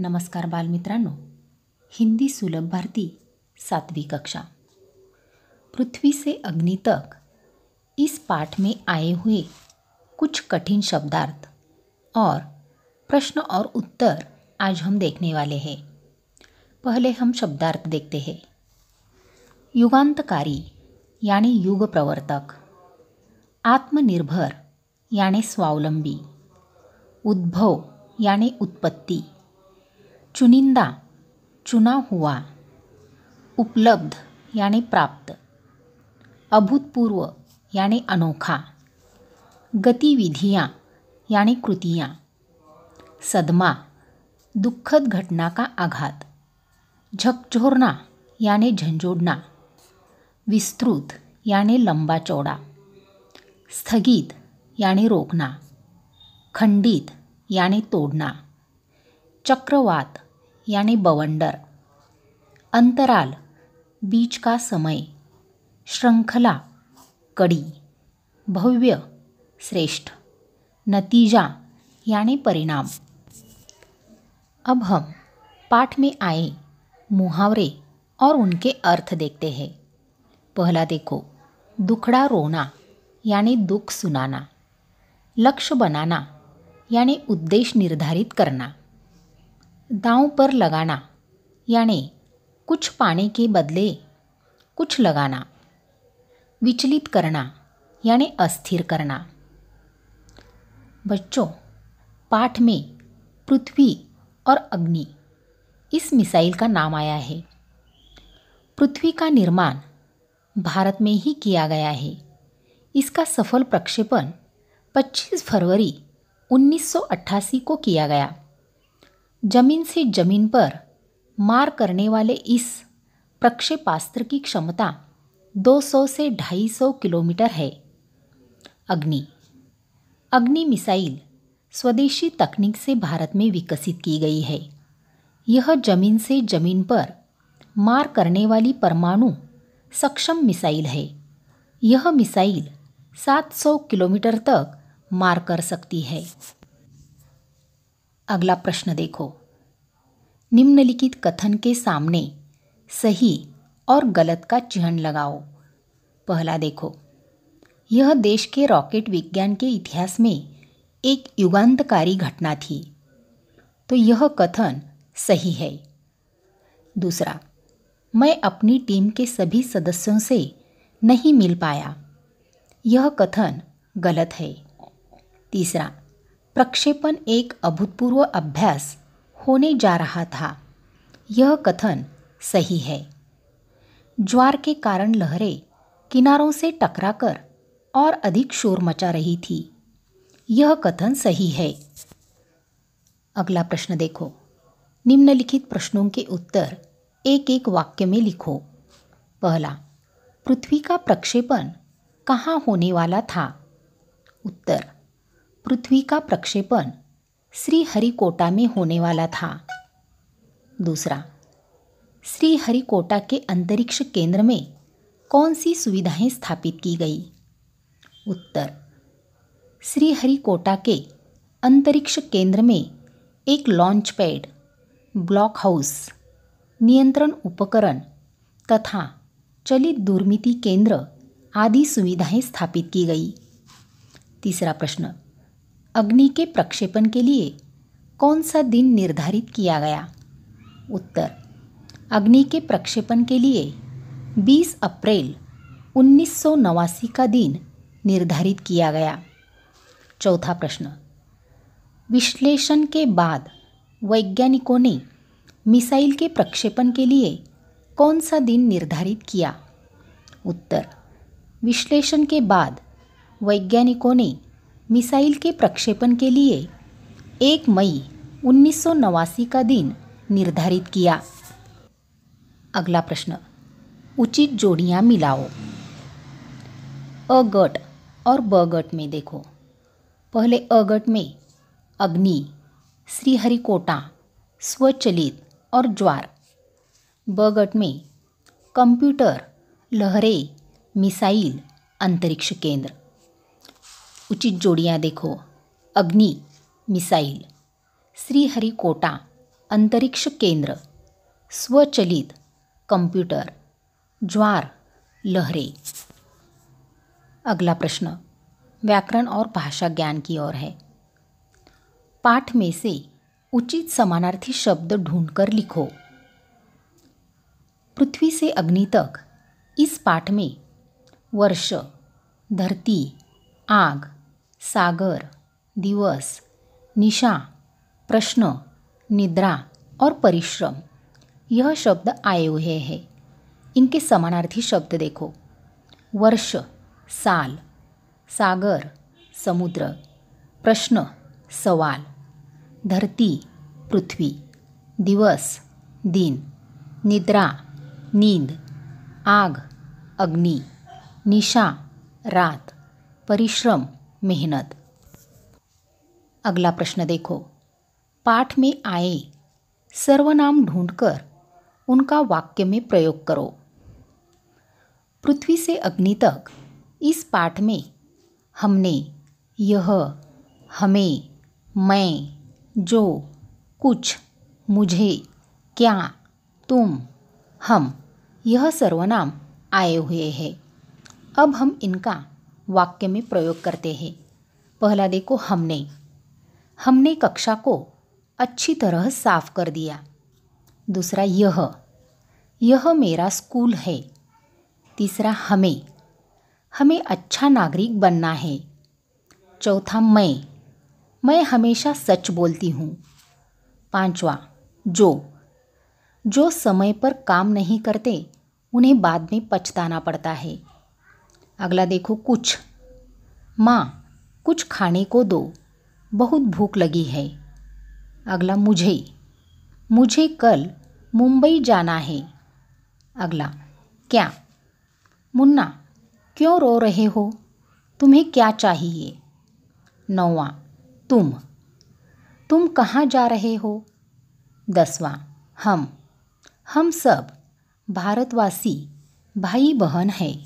नमस्कार बालमित्रांनो, हिंदी सुलभ भारती 7वीं कक्षा। पृथ्वी से अग्नि तक इस पाठ में आए हुए कुछ कठिन शब्दार्थ और प्रश्न और उत्तर आज हम देखने वाले हैं। पहले हम शब्दार्थ देखते हैं। युगांतकारी यानी युग प्रवर्तक, आत्मनिर्भर यानी स्वावलंबी, उद्भव यानी उत्पत्ति, चुनिंदा चुना हुआ, उपलब्ध यानी प्राप्त, अभूतपूर्व यानी अनोखा, गतिविधियाँ यानी कृतियाँ, सदमा दुखद घटना का आघात, झकझोरना यानी झंझोड़ना, विस्तृत यानी लंबा चौड़ा, स्थगित यानी रोकना, खंडित यानी तोड़ना, चक्रवात यानी बवंडर, अंतराल बीच का समय, श्रृंखला कड़ी, भव्य श्रेष्ठ, नतीजा यानी परिणाम। अब हम पाठ में आए मुहावरे और उनके अर्थ देखते हैं। पहला देखो, दुखड़ा रोना यानी दुख सुनाना, लक्ष्य बनाना यानी उद्देश्य निर्धारित करना, दांव पर लगाना यानी कुछ पाने के बदले कुछ लगाना, विचलित करना यानी अस्थिर करना। बच्चों, पाठ में पृथ्वी और अग्नि इस मिसाइल का नाम आया है। पृथ्वी का निर्माण भारत में ही किया गया है। इसका सफल प्रक्षेपण 25 फरवरी 1988 को किया गया। जमीन से जमीन पर मार करने वाले इस प्रक्षेपास्त्र की क्षमता 200 से 250 किलोमीटर है। अग्नि मिसाइल स्वदेशी तकनीक से भारत में विकसित की गई है। यह जमीन से जमीन पर मार करने वाली परमाणु सक्षम मिसाइल है। यह मिसाइल 700 किलोमीटर तक मार कर सकती है। अगला प्रश्न देखो। निम्नलिखित कथन के सामने सही और गलत का चिन्ह लगाओ। पहला देखो, यह देश के रॉकेट विज्ञान के इतिहास में एक युगांतकारी घटना थी, तो यह कथन सही है। दूसरा, मैं अपनी टीम के सभी सदस्यों से नहीं मिल पाया, यह कथन गलत है। तीसरा, प्रक्षेपण एक अभूतपूर्व अभ्यास होने जा रहा था, यह कथन सही है। ज्वार के कारण लहरें किनारों से टकराकर और अधिक शोर मचा रही थी, यह कथन सही है। अगला प्रश्न देखो। निम्नलिखित प्रश्नों के उत्तर एक एक वाक्य में लिखो। पहला, पृथ्वी का प्रक्षेपण कहाँ होने वाला था? उत्तर, पृथ्वी का प्रक्षेपण श्रीहरिकोटा में होने वाला था। दूसरा, श्रीहरिकोटा के अंतरिक्ष केंद्र में कौन सी सुविधाएं स्थापित की गई? उत्तर, श्रीहरिकोटा के अंतरिक्ष केंद्र में एक लॉन्च पैड, ब्लॉक हाउस, नियंत्रण उपकरण तथा चलित दूरमिति केंद्र आदि सुविधाएं स्थापित की गई। तीसरा प्रश्न, अग्नि के प्रक्षेपण के लिए कौन सा दिन निर्धारित किया गया? उत्तर, अग्नि के प्रक्षेपण के लिए 20 अप्रैल 1989 का दिन निर्धारित किया गया। चौथा प्रश्न, विश्लेषण के बाद वैज्ञानिकों ने मिसाइल के प्रक्षेपण के लिए कौन सा दिन निर्धारित किया? उत्तर, विश्लेषण के बाद वैज्ञानिकों ने मिसाइल के प्रक्षेपण के लिए 1 मई 1989 का दिन निर्धारित किया। अगला प्रश्न, उचित जोड़ियाँ मिलाओ। अ गट और ब गट में देखो। पहले अ गट में अग्नि, श्रीहरिकोटा, स्वचलित और ज्वार। ब गट में कंप्यूटर, लहरें, मिसाइल, अंतरिक्ष केंद्र। उचित जोड़ियाँ देखो। अग्नि मिसाइल, श्रीहरिकोटा अंतरिक्ष केंद्र, स्वचलित कंप्यूटर, ज्वार लहरें। अगला प्रश्न व्याकरण और भाषा ज्ञान की ओर है। पाठ में से उचित समानार्थी शब्द ढूंढकर लिखो। पृथ्वी से अग्नि तक इस पाठ में वर्ष, धरती, आग, सागर, दिवस, निशा, प्रश्न, निद्रा और परिश्रम यह शब्द आए हुए हैं। इनके समानार्थी शब्द देखो। वर्ष साल, सागर समुद्र, प्रश्न सवाल, धरती पृथ्वी, दिवस दिन, निद्रा नींद, आग अग्नि, निशा रात, परिश्रम मेहनत। अगला प्रश्न देखो। पाठ में आए सर्वनाम ढूंढकर उनका वाक्य में प्रयोग करो। पृथ्वी से अग्नि तक इस पाठ में हमने, यह, हमें, मैं, जो, कुछ, मुझे, क्या, तुम, हम यह सर्वनाम आए हुए हैं। अब हम इनका वाक्य में प्रयोग करते हैं। पहला देखो, हमने कक्षा को अच्छी तरह साफ कर दिया। दूसरा, यह मेरा स्कूल है। तीसरा, हमें अच्छा नागरिक बनना है। चौथा, मैं हमेशा सच बोलती हूँ। पांचवा, जो समय पर काम नहीं करते उन्हें बाद में पछताना पड़ता है। अगला देखो, कुछ, माँ कुछ खाने को दो, बहुत भूख लगी है। अगला, मुझे कल मुंबई जाना है। अगला, क्या, मुन्ना क्यों रो रहे हो, तुम्हें क्या चाहिए। 9वां, तुम कहाँ जा रहे हो। 10वां, हम सब भारतवासी भाई बहन हैं।